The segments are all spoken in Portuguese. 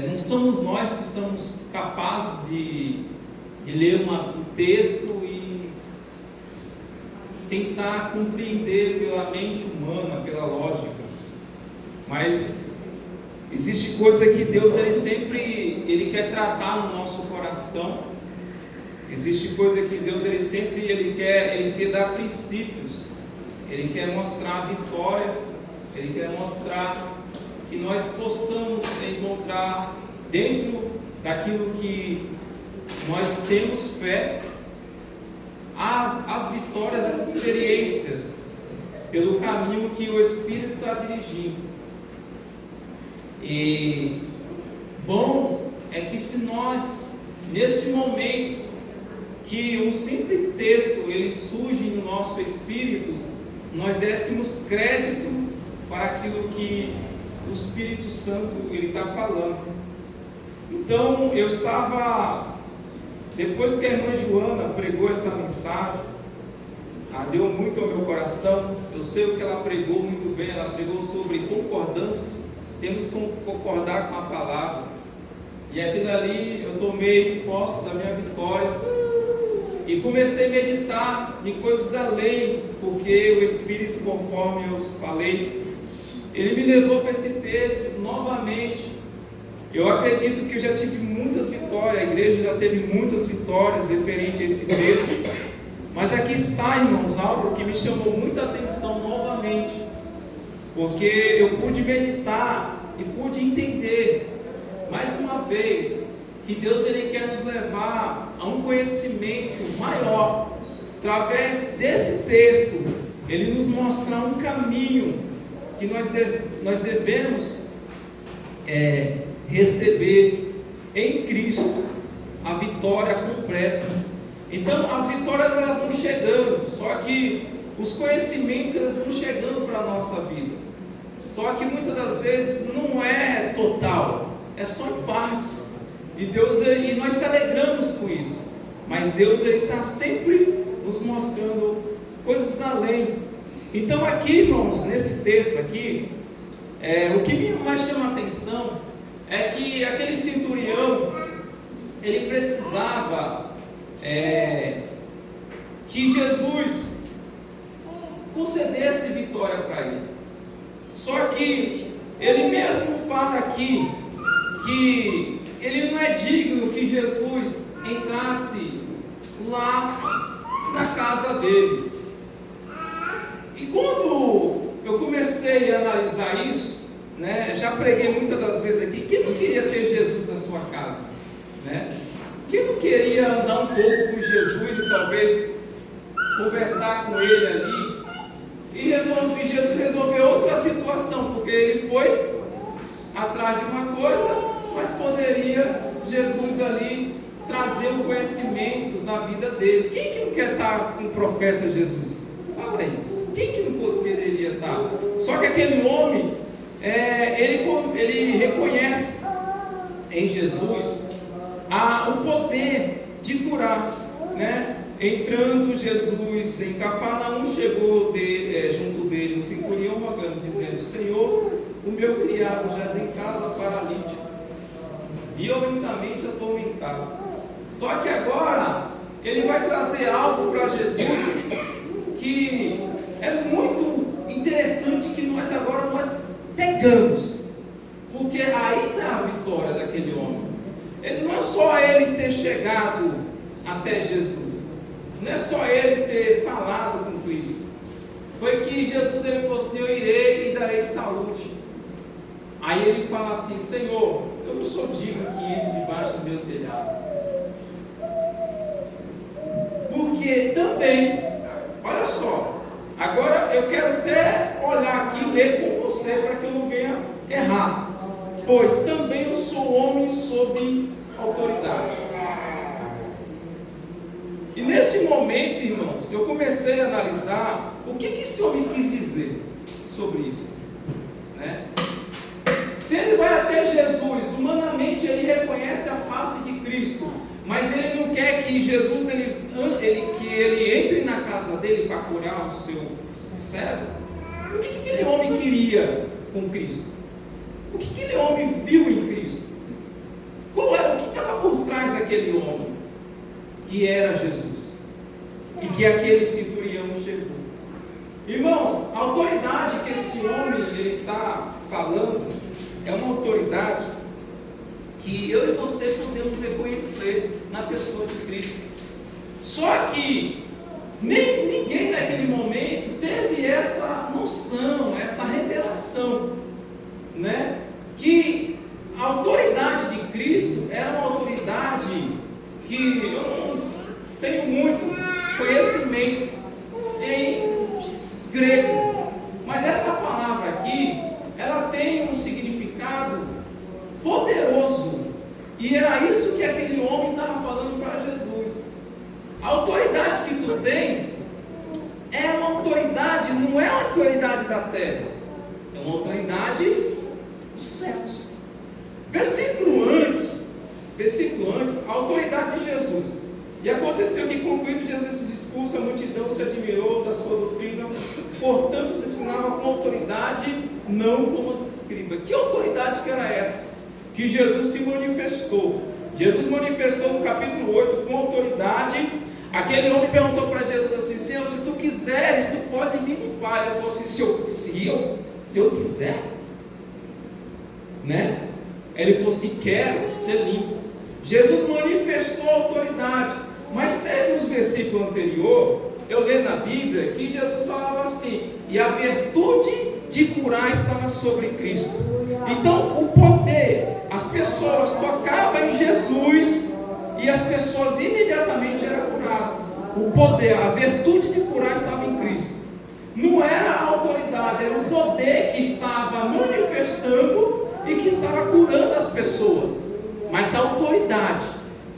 não somos nós que somos capazes de ler um texto e tentar compreender pela mente humana, pela lógica. Mas existe coisa que Deus ele quer tratar no nosso coração. Existe coisa que Deus ele quer dar princípios. Ele quer mostrar a vitória. Ele quer mostrar que nós possamos encontrar dentro daquilo que nós temos fé, as vitórias, as experiências, pelo caminho que o Espírito está dirigindo. E bom é que se nós, nesse momento, que um simples texto ele surge no nosso espírito, nós dessemos crédito para aquilo que o Espírito Santo ele está falando. Então eu estava, depois que a irmã Joana pregou essa mensagem, ela deu muito ao meu coração. Eu sei o que ela pregou muito bem. Ela pregou sobre concordância. Temos que concordar com a palavra. E aquilo ali eu tomei posse da minha vitória e comecei a meditar em coisas além, porque o Espírito, conforme eu falei, ele me levou para esse texto novamente. Eu acredito que eu já tive muitas vitórias, a igreja já teve muitas vitórias referente a esse texto, mas aqui está, irmãos, algo que me chamou muita atenção novamente, porque eu pude meditar e pude entender mais uma vez que Deus ele quer nos levar a um conhecimento maior. Através desse texto, ele nos mostra um caminho que nós devemos receber em Cristo a vitória completa. Então as vitórias elas vão chegando, só que os conhecimentos eles vão chegando para a nossa vida, só que muitas das vezes não é total, é só em partes, e nós se alegramos com isso, mas Deus ele está sempre nos mostrando coisas além. Então aqui, irmãos, nesse texto aqui, o que me mais chama a atenção é que aquele centurião, ele precisava que Jesus concedesse vitória para ele. Só que ele mesmo fala aqui que ele não é digno que Jesus entrasse lá na casa dele. E quando eu comecei a analisar isso, né, já preguei muitas das vezes aqui, quem não queria ter Jesus na sua casa? Né? Quem não queria andar um pouco com Jesus e talvez conversar com ele ali? E Jesus resolveu outra situação, porque ele foi atrás de uma coisa, mas poderia Jesus ali trazer o conhecimento da vida dele. Quem que não quer estar com o profeta Jesus? Fala aí. Quem que não poderia estar? Só que aquele homem, ele reconhece em Jesus o poder de curar, né? Entrando Jesus em Cafarnaum, chegou junto dele um centurião rogando, dizendo: Senhor, o meu criado jaz em casa paralítico, violentamente atormentado. Só que agora ele vai trazer algo para Jesus que é muito interessante, que nós pegamos, porque aí está a vitória daquele homem. Não é só ele ter chegado até Jesus, não é só ele ter falado com Cristo, foi que Jesus ele falou assim: eu irei e darei saúde. Aí ele fala assim: Senhor, eu não sou digno que entre debaixo do meu telhado. Porque também, olha só, agora eu quero até olhar aqui e ler com você para que eu não venha errar. Pois também eu sou homem sob autoridade. E nesse momento, irmãos, eu comecei a analisar o que esse homem quis dizer sobre isso, né? Se ele vai até Jesus, humanamente ele reconhece a face de Cristo, mas ele não quer que Jesus que ele entre na casa dele para curar o seu servo. O que aquele homem queria com Cristo? O que aquele homem viu em Cristo? aquele homem, que era Jesus, e que aquele centurião chegou. Irmãos, a autoridade que esse homem está falando é uma autoridade que eu e você podemos reconhecer na pessoa de Cristo. Só que ninguém naquele momento teve essa noção, essa revelação, né? Que a autoridade de Cristo era uma autoridade que eu não tenho muito conhecimento em grego, mas essa palavra aqui, ela tem um significado poderoso, e era isso que aquele homem estava falando para Jesus. A autoridade que tu tem é uma autoridade, não é uma autoridade da terra, é uma autoridade dos céus. Versículo antes, a autoridade de Jesus. E aconteceu que, concluindo Jesus esse discurso, a multidão se admirou da sua doutrina, portanto os ensinava com autoridade, não como os escribas. Que autoridade que era essa? Que Jesus se manifestou. Jesus manifestou no capítulo 8 com autoridade. Aquele homem perguntou para Jesus assim: Senhor, se tu quiseres, tu pode me limpar. Ele falou assim: se eu quiser, né? Ele falou assim: quero ser limpo. Jesus manifestou a autoridade, mas teve uns versículos anteriores, eu leio na Bíblia, que Jesus falava assim: e a virtude de curar estava sobre Cristo. Então o poder, as pessoas tocavam em Jesus e as pessoas imediatamente eram curadas. O poder, a virtude de curar estava em Cristo. Não era a autoridade, era o poder que estava manifestando e que estava curando as pessoas. Mas a autoridade,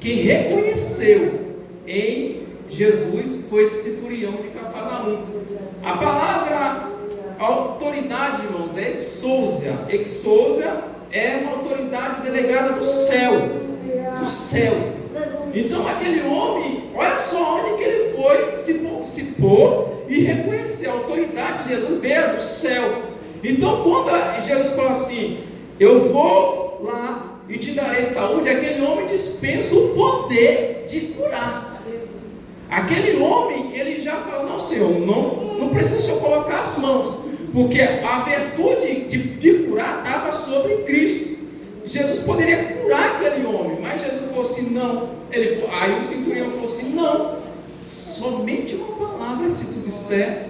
quem reconheceu em Jesus foi esse centurião de Cafarnaum. A palavra autoridade, irmãos, é exousia. Exousia é uma autoridade delegada do céu. Do céu. Então aquele homem, olha só onde que ele foi se pôr e reconhecer a autoridade de Jesus veio do céu. Então quando Jesus fala assim: eu vou lá e te darei saúde, aquele homem dispensa o poder de curar. Aquele homem, ele já fala: não, Senhor, não precisa o Senhor colocar as mãos, porque a virtude de curar estava sobre Cristo. Jesus poderia curar aquele homem, mas Jesus falou assim: não. Aí o centurião falou assim: não, somente uma palavra, se tu disser,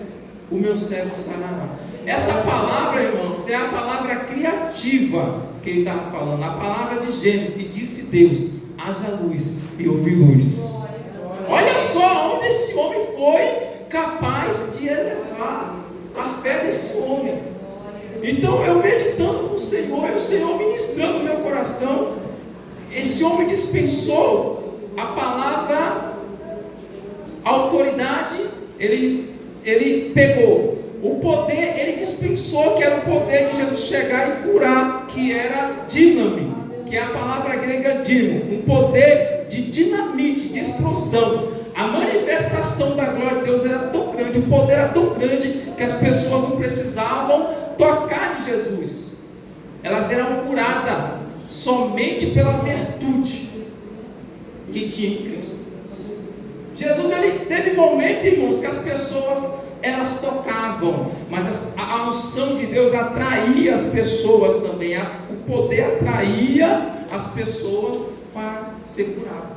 o meu servo sarará. Essa palavra, irmãos, é a palavra criativa que ele estava falando, a palavra de Gênesis, e disse Deus: haja luz, e houve luz. Olha só onde esse homem foi capaz de elevar a fé desse homem. Então eu meditando com o Senhor, e o Senhor ministrando no meu coração, esse homem dispensou a palavra autoridade, ele pegou o poder, ele dispensou, que era o poder de Jesus chegar e curar, que era dínamo, que é a palavra grega dínamo, um poder de dinamite, de explosão. A manifestação da glória de Deus era tão grande, o poder era tão grande, que as pessoas não precisavam tocar em Jesus, elas eram curadas somente pela virtude que tinha em Cristo. Jesus, ele teve momentos, irmãos, que as pessoas elas tocavam, mas a unção de Deus atraía as pessoas também, o poder atraía as pessoas para ser curado.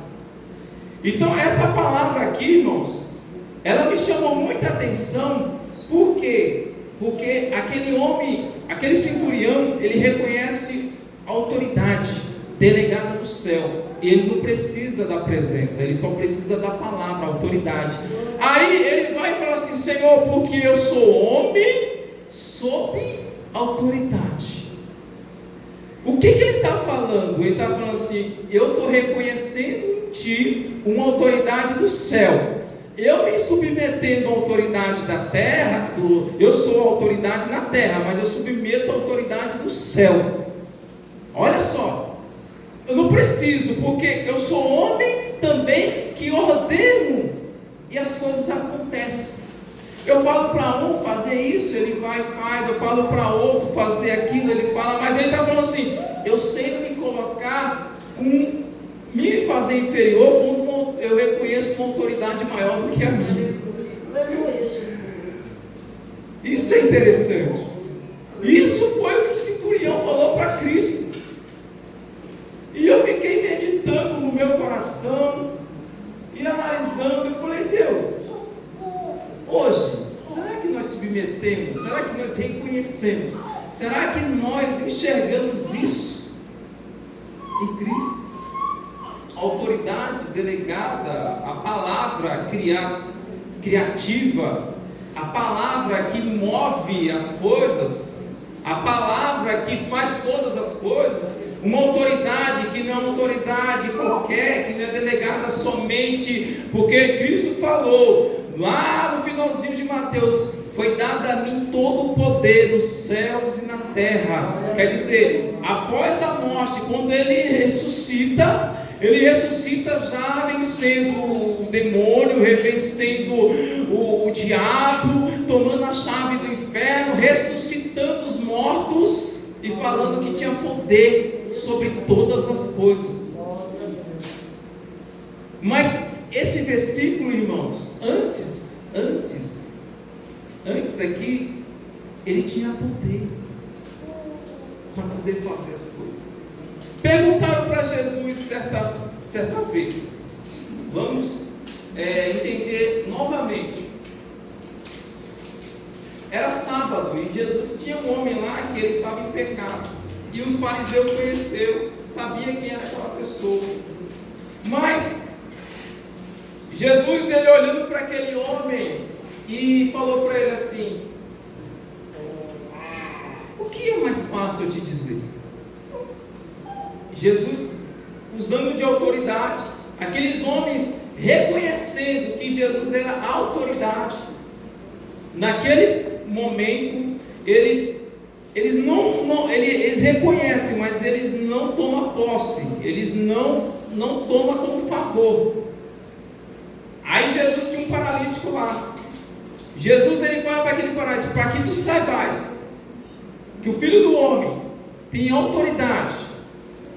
Então essa palavra aqui, irmãos, ela me chamou muita atenção. Por quê? Porque aquele homem, aquele centurião, ele reconhece a autoridade delegada do céu. Ele não precisa da presença, ele só precisa da palavra, a autoridade. Aí ele vai e fala assim: Senhor, porque eu sou homem sob autoridade. O que ele está falando? Ele está falando assim: eu estou reconhecendo em ti uma autoridade do céu. Eu me submetendo à autoridade da terra, eu sou a autoridade na terra, mas eu submeto à autoridade do céu. Olha só, eu não preciso, porque eu sou homem também que ordeno e as coisas acontecem. Eu falo para um fazer isso, ele vai e faz. Eu falo para outro fazer aquilo, ele fala. Mas ele está falando assim: eu sei me colocar me fazer fazer inferior quando eu reconheço uma autoridade maior do que a minha. Isso é interessante. Isso foi o que o centurião falou para Cristo. E eu fiquei meditando no meu coração e analisando. Eu falei, Deus, hoje, será que nós submetemos? Será que nós reconhecemos? Será que nós enxergamos isso em Cristo? A autoridade delegada, a palavra criativa, a palavra que move as coisas, a palavra que faz todas as coisas, uma autoridade que não é uma autoridade qualquer, que não é delegada somente porque Cristo falou lá no finalzinho de Mateus: foi dado a mim todo o poder nos céus e na terra. Quer dizer, após a morte, quando ele ressuscita já vencendo o demônio, vencendo o diabo, tomando a chave do inferno, ressuscitando os mortos e falando que tinha poder sobre todas as coisas. Mas esse versículo, irmãos, antes daqui, ele tinha poder para poder fazer as coisas. Perguntaram para Jesus certa vez, vamos entender novamente. Era sábado e Jesus tinha um homem lá que ele estava em pecado, e os fariseus conheceram, sabia quem era aquela pessoa. Mas Jesus, ele olhando para aquele homem e falou para ele assim: o que é mais fácil de dizer? Jesus, usando de autoridade, aqueles homens reconhecendo que Jesus era a autoridade, naquele momento, eles reconhecem, mas eles não tomam posse, eles não tomam como favor. Aí Jesus tinha um paralítico lá. Jesus, ele fala para aquele paralítico: para que tu saibas que o Filho do Homem tem autoridade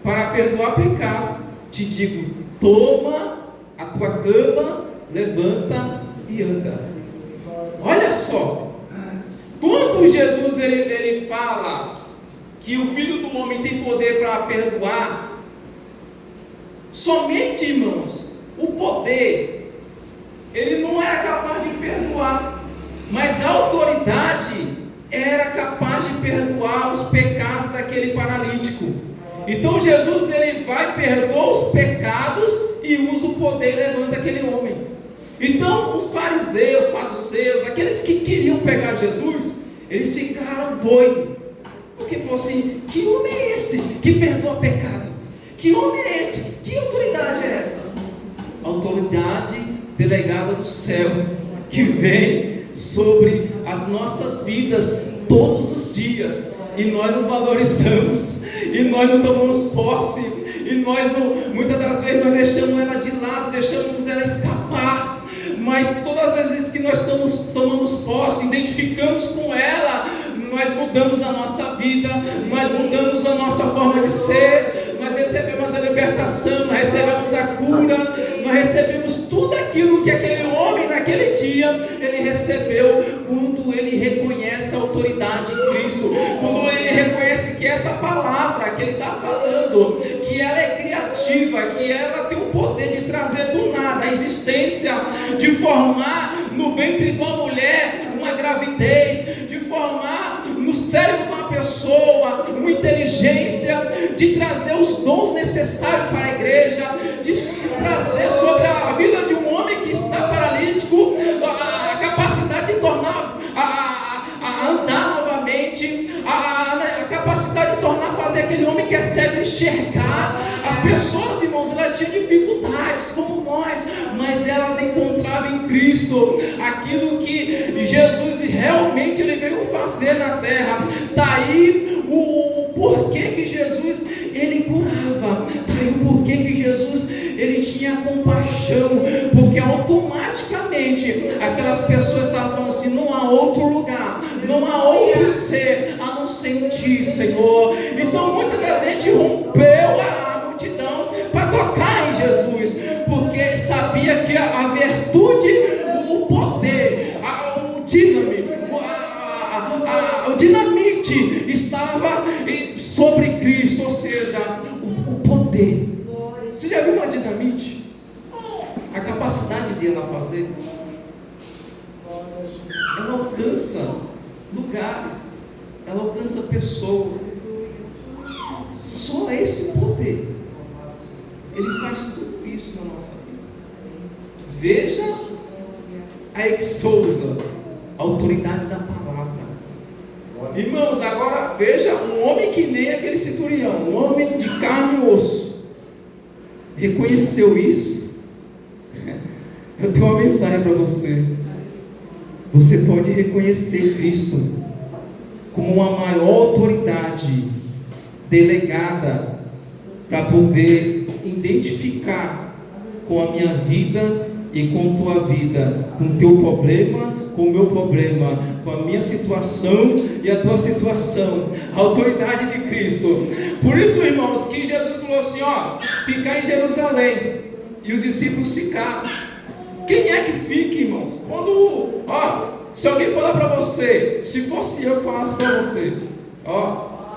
para perdoar pecado, te digo, toma a tua cama, levanta e anda. Olha só, quando Jesus ele fala que o Filho do Homem tem poder para perdoar, somente, irmãos, o poder, ele não era capaz de perdoar, mas a autoridade era capaz de perdoar os pecados daquele paralítico. Então Jesus, ele vai, perdoa os pecados e usa o poder e levanta aquele homem. Então os fariseus, saduceus, aqueles que queriam pegar Jesus, eles ficaram doidos, porque falaram assim: que homem é esse que perdoa pecado? Que homem é esse? Que autoridade é essa? Autoridade delegada do céu, que vem sobre as nossas vidas todos os dias, e nós não valorizamos, e nós não tomamos posse, e nós não, muitas das vezes nós deixamos ela de lado, deixamos ela escapar. Mas todas as vezes que nós tomamos posse, identificamos com ela, nós mudamos a nossa vida, nós mudamos a nossa forma de ser, nós recebemos a libertação, nós recebemos a cura, nós recebemos tudo aquilo que aquele homem naquele dia ele recebeu, quando ele reconhece a autoridade em Cristo, quando ele reconhece que essa palavra que ele está falando, que ela é criativa, que ela tem o poder de trazer do nada a existência, de formar no ventre de uma mulher uma gravidez, de formar no cérebro de uma pessoa uma inteligência, de trazer os dons necessários para a igreja, de trazer sobre a vida de um homem que está paralítico a capacidade de tornar a andar novamente, a capacidade de tornar, fazer aquele homem que é cego enxergar. As pessoas, irmãos, elas tinham dificuldades como nós, mas elas encontravam em Cristo aquilo que Jesus realmente ele veio fazer na terra. Está aí o porquê que Jesus ele curava, está aí o porquê que Jesus ele tinha compaixão, porque automaticamente aquelas pessoas estavam falando assim: não há outro lugar, não há outro ser a não ser em ti, Senhor. Então muitas das vezes rompeu a multidão para tocar em Jesus, Cristo, ou seja, o poder. Você já viu uma dinamite? A capacidade de ela fazer, ela alcança lugares, ela alcança pessoas. Só esse poder, ele faz tudo isso na nossa vida. Veja a exousa, a autoridade da palavra. Irmãos, agora veja um homem que nem aquele centurião, um homem de carne e osso, reconheceu isso. Eu tenho uma mensagem para você. Você pode reconhecer Cristo como uma maior autoridade delegada para poder identificar com a minha vida e com a tua vida, com o teu problema, com o meu problema, com a minha situação e a tua situação, a autoridade de Cristo. Por isso, irmãos, que Jesus falou assim, ficar em Jerusalém, e os discípulos ficaram. Quem é que fica, irmãos? Quando, se alguém falar para você, se fosse eu que falasse para você,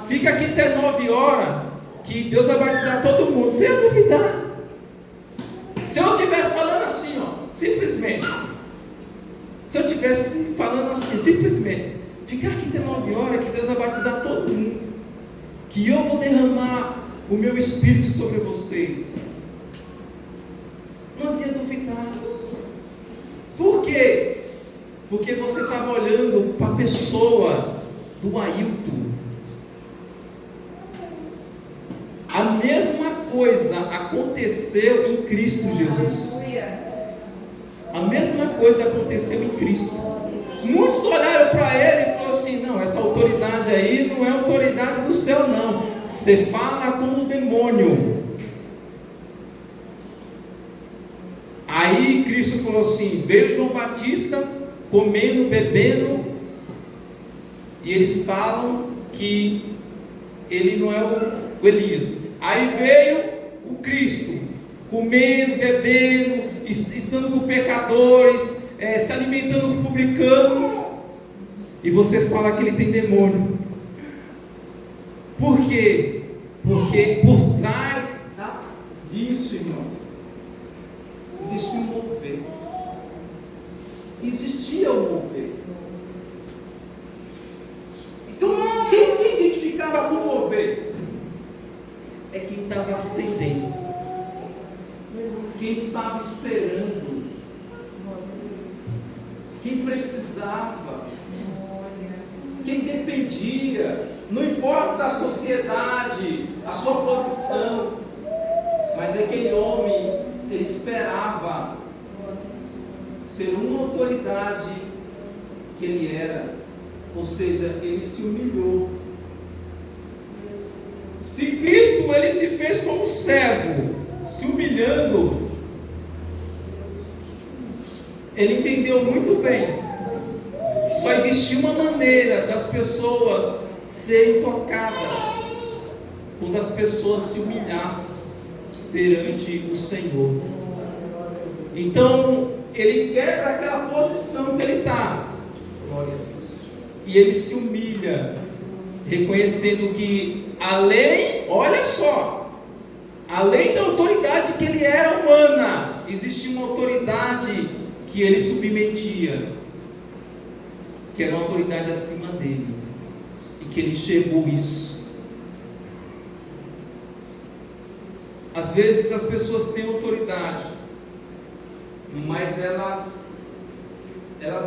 fica aqui até 9 horas, que Deus vai batizar todo mundo, você ia duvidar. Se eu estivesse falando assim, simplesmente, se eu estivesse falando assim, simplesmente, ficar aqui até 9 horas, que Deus vai batizar todo mundo, que eu vou derramar o meu Espírito sobre vocês, nós ia duvidar. Por quê? Porque você estava olhando para a pessoa do Ailton. A mesma coisa aconteceu em Cristo Jesus. A mesma coisa aconteceu em Cristo. Muitos olharam para ele e falaram assim, não, essa autoridade aí não é autoridade do céu não, você fala como um demônio. Aí Cristo falou assim, veio João Batista comendo, bebendo, e eles falam que ele não é o Elias. Aí veio o Cristo comendo, bebendo, estando com pecadores, se alimentando com publicano, e vocês falam que ele tem demônio. Por quê? Porque por trás disso, irmãos, existe um mover. Existia um mover. Então, quem se identificava com o mover? É quem estava ascendendo, quem estava esperando, quem precisava, quem dependia. Não importa a sociedade, a sua posição, mas aquele homem, ele esperava ter uma autoridade que ele era, ou seja, ele se humilhou. Se Cristo, ele se fez como servo, se humilhando, ele entendeu muito bem que só existia uma maneira das pessoas serem tocadas, quando as pessoas se humilhassem perante o Senhor. Então ele quebra aquela posição que ele está, e ele se humilha, reconhecendo que além, olha só, além da autoridade que ele era humana, existia uma autoridade que ele submetia, que era uma autoridade acima dele, e que ele enxergou isso. Às vezes as pessoas têm autoridade, mas elas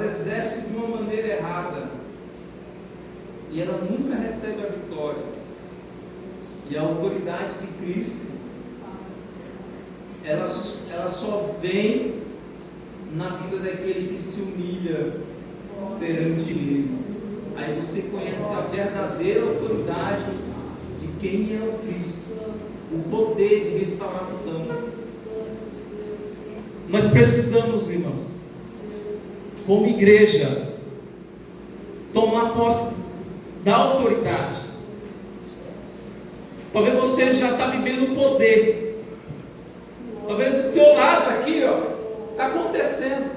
exercem de uma maneira errada, e ela nunca recebe a vitória. E a autoridade de Cristo, ela só vem na vida daquele que se humilha perante Ele. Aí você conhece a verdadeira autoridade de quem é o Cristo, o poder de restauração. Nós precisamos, irmãos, como igreja, tomar posse da autoridade. Talvez você já está vivendo o poder. Talvez do seu lado aqui, está acontecendo,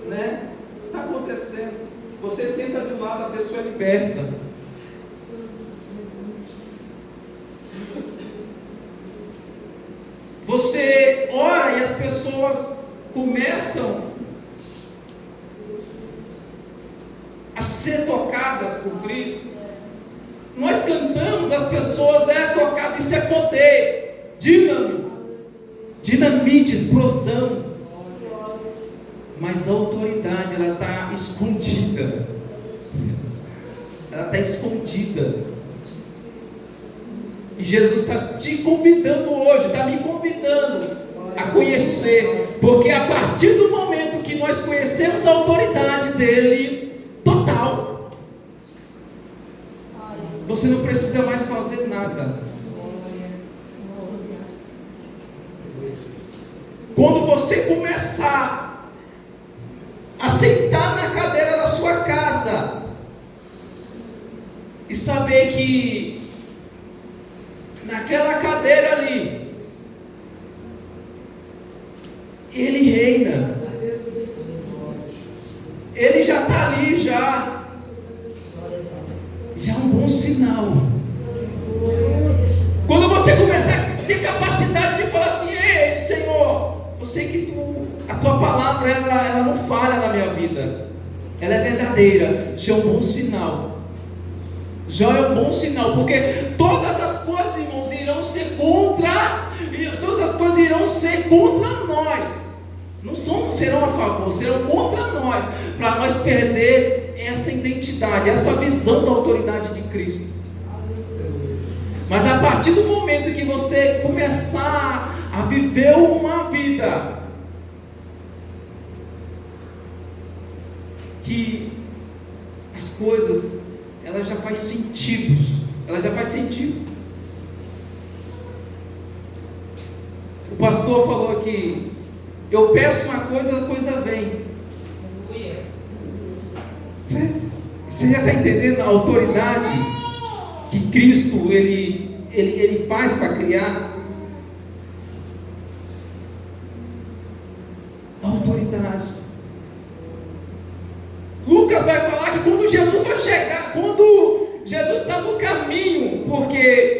né? Está acontecendo. Você senta do lado, a pessoa é liberta. Você ora e as pessoas começam a ser tocadas por Cristo. Nós cantamos, as pessoas tocadas, isso é poder, dinamite, explosão. Mas a autoridade, ela está escondida. Ela está escondida. E Jesus está te convidando hoje, está me convidando a conhecer, porque a partir do momento que nós conhecemos a autoridade dele, total, você não precisa mais fazer nada. Quando você começar a sentar na cadeira da sua casa e saber que naquela cadeira ali Ele reina, Ele já está ali, já é um bom sinal. Quando você começar a ter capacidade de falar assim: ei, Senhor, eu sei que a tua palavra ela não falha na minha vida, ela é verdadeira. Já é um bom sinal. Já é um bom sinal, porque todas as coisas, irmãos, irão ser contra, todas as coisas irão ser contra nós. Não serão a favor, serão contra nós, para nós perder essa identidade, essa visão da autoridade de Cristo. Mas a partir do momento que você começar a viver uma vida que as coisas, ela já faz sentido, O pastor falou que eu peço uma coisa, a coisa vem. Você já está entendendo a autoridade que Cristo ele faz para criar? A autoridade. Lucas vai falar que quando Jesus vai chegar, quando Jesus está no caminho, porque